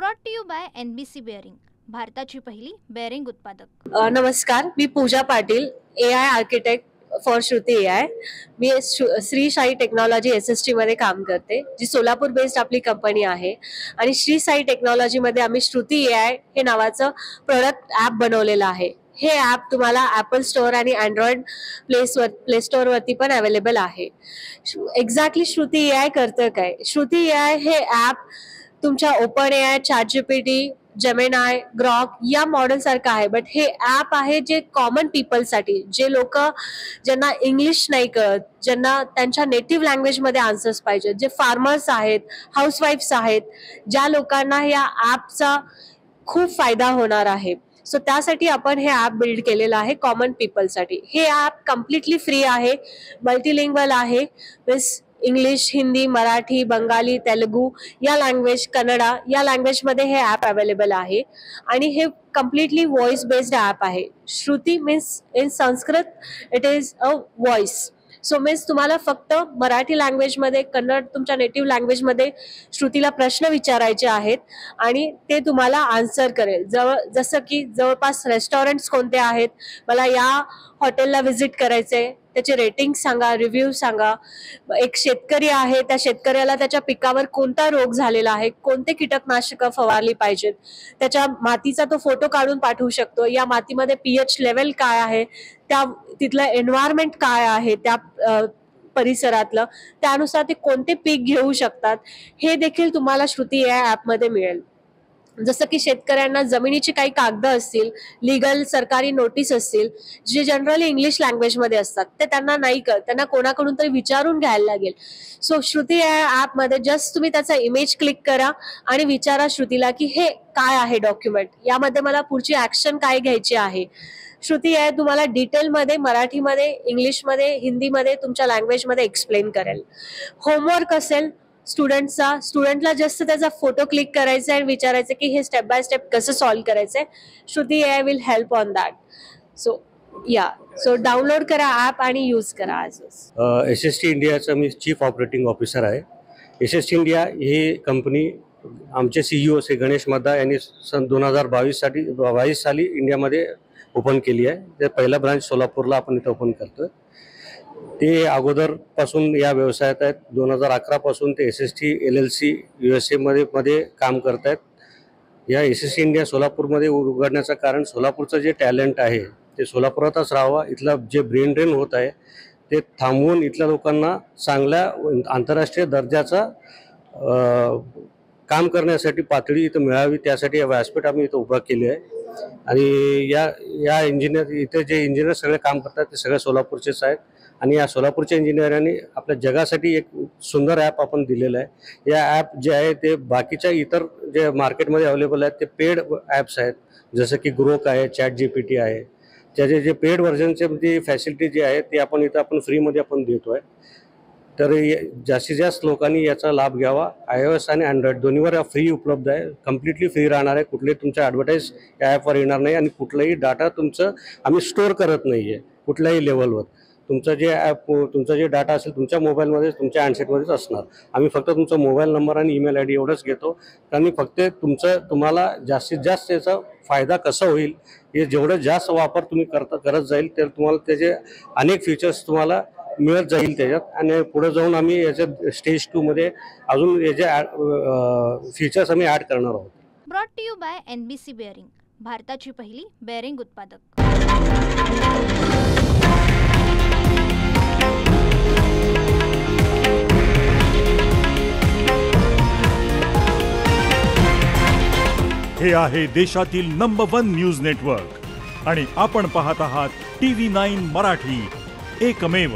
Brought to you by NBC bearing, भारताची पहिली bearing उत्पादक। नमस्कार, मी Pooja Patil, AI architect for Shruti AI। मी श्री साई टेक्नॉलॉजी SST मध्ये काम करते, जी सोलापूर बेस्ड आपली कंपनी आहे। आणि श्री साई टेक्नॉलॉजी मध्ये आम्ही श्रुती AI हे नावाचं प्रोडक्ट ॲप बनवलेलं आहे। हे ॲप तुम्हाला ॲपल स्टोअर आणि अँड्रॉइड प्ले स्टोअर वरती पण अवेलेबल आहे। एक्झॅक्टली श्रुती AI करतं काय? श्रुती AI हे ॲप तुमच्या open AI, ChatGPT, Gemini, Grok या मॉडेल सारखं आहे, बट हे ॲप आहे जे कॉमन पीपलसाठी, जे लोक ज्यांना इंग्लिश नाही कळत, ज्यांना त्यांच्या नेटिव्ह लँग्वेजमध्ये आन्सर्स पाहिजेत, जे फार्मर्स आहेत, हाऊसवाईफ्स आहेत, ज्या लोकांना या ॲपचा खूप फायदा होणार आहे। सो त्यासाठी आपण हे ॲप बिल्ड केलेलं आहे कॉमन पीपलसाठी। हे ॲप कम्प्लिटली फ्री आहे, मल्टीलिंग्वल आहे, मीन्स इंग्लिश, हिंदी, मराठी, बंगाली, तेलुगू या लँग्वेज, कन्नडा या लँग्वेजमध्ये हे ॲप अवेलेबल आहे। आणि हे कम्प्लिटली व्हॉइस बेस्ड ॲप आहे। Shruti means in Sanskrit it is a voice. So means तुम्हाला फक्त मराठी लँग्वेजमध्ये, कन्नड तुमच्या नेटिव्ह लँग्वेजमध्ये श्रुतीला प्रश्न विचारायचे आहेत आणि ते तुम्हाला आन्सर करेल। जसं की जवळपास रेस्टॉरंट्स कोणते आहेत, मला या हॉटेलला व्हिजिट करायचंय, त्याचे रेटिंग सांगा, रिव्ह्यू सांगा। एक शेतकरी आहे, त्या शेतकऱ्याला त्याच्या पिकावर कोणता रोग झालेला आहे, कोणते कीटकनाशकं फवारली पाहिजेत, त्याच्या मातीचा तो फोटो काढून पाठवू शकतो। या मातीमध्ये pH लेवल काय आहे, त्या तिथलं एन्व्हायरमेंट काय आहे, त्या परिसरातलं, त्यानुसार ते कोणते पीक घेऊ शकतात, हे देखील तुम्हाला श्रुती AI ॲपमध्ये मिळेल। जसं की शेतकऱ्यांना जमिनीची काही कागद असतील, लीगल सरकारी नोटीस असतील, जे जनरली इंग्लिश लँग्वेजमध्ये असतात, ते त्यांना नाही कळत, त्यांना कोणाकडून तरी विचारून घ्यायला लागेल। सो श्रुती AI ॲपमध्ये जस्ट तुम्ही त्याचा इमेज क्लिक करा आणि विचारा श्रुतीला की हे काय आहे डॉक्युमेंट, यामध्ये मला पुढची ॲक्शन काय घ्यायची आहे। श्रुती AI तुम्हाला डिटेलमध्ये मराठीमध्ये, इंग्लिशमध्ये, हिंदीमध्ये, तुमच्या लँग्वेजमध्ये एक्सप्लेन करेल। होमवर्क असेल स्टुडंटला जस्ट त्याचा फोटो क्लिक करायचा आणि विचारायचं की हे स्टेप बाय स्टेप कसं सॉल्व्ह करायचंय, Shruti AI will help on that. So download करा ॲप आणि यूज करा आजच। SST इंडियाचा मी चीफ ऑपरेटिंग ऑफिसर आहे। SST इंडिया ही कंपनी आमचे CEO से गणेश मद्दा यांनी सन 2022 साली इंडियामध्ये ओपन केली आहे। ते पहिला ब्रांच सोलापूरला आपण इथं ओपन करतोय। ते अगोदरपासून या व्यवसायात आहेत। 2011 पासून ते SST LLC USA मध्ये काम करत आहेत। या SST इंडिया सोलापूरमध्ये उघडण्याचं कारण सोलापूरचं जे टॅलेंट आहे ते सोलापुरातच राहावं, इथला जे ब्रेन ड्रेन होत आहे ते थांबवून इथल्या लोकांना चांगल्या आंतरराष्ट्रीय दर्जाचा काम करण्यासाठी पातळी इथं मिळावी, त्यासाठी हे व्यासपीठ आम्ही इथं उभा केली आहे। आणि या इंजिनियर इथे जे इंजिनियर सगळे काम करतात ते सगळे सोलापूरचेच आहेत। आणि या सोलापूरच्या इंजिनियरांनी आपल्या जगासाठी एक सुंदर ॲप आपण दिलेलं आहे। या ॲप जे आहे ते बाकीच्या इतर जे मार्केटमध्ये अवेलेबल आहेत ते पेड ॲप्स आहेत, जसं की ग्रोक आहे, ChatGPT आहे। त्याचे जे पेड व्हर्जनचे मध्ये फॅसिलिटी जी आहे ती आपण इथं फ्रीमध्ये आपण देतो आहे। तर जास्तीत जास्त लोकांनी याचा लाभ घ्यावा। iOS आणि अँड्रॉइड दोन्हीवर फ्री उपलब्ध आहे, कम्प्लिटली फ्री राहणार आहे। कुठले तुमच्या ॲडव्हर्टाईज या ॲपवर येणार नाही आणि कुठलाही डाटा तुमचं आम्ही स्टोअर करत नाही आहे कुठल्याही लेवलवर। तुमचं जे डाटा असेल तुमच्या मोबाईलमध्ये, तुमच्या हँडसेटमध्येच असणार। आम्ही फक्त तुमचा मोबाईल नंबर आणि ईमेल ID एवढंच घेतो। आणि फक्त तुम्हाला जास्तीत जास्त याचा फायदा कसा होईल, हे जेवढं जास्त वापर तुम्ही करत जाईल तर तुम्हाला त्याचे अनेक फीचर्स तुम्हाला मिळत जाईल त्याच्यात। आणि पुढे जाऊन आम्ही याच्या स्टेज 2 मध्ये अजून याचे फीचर्स आम्ही ॲड करणार आहोत। Brought to you by NBC bearing, भारताची पहिली बेअरिंग उत्पादक। हे आहे देशातील नंबर 1 न्यूज नेटवर्क आणि आपण पाहत आहात TV9 मराठी, एकमेव।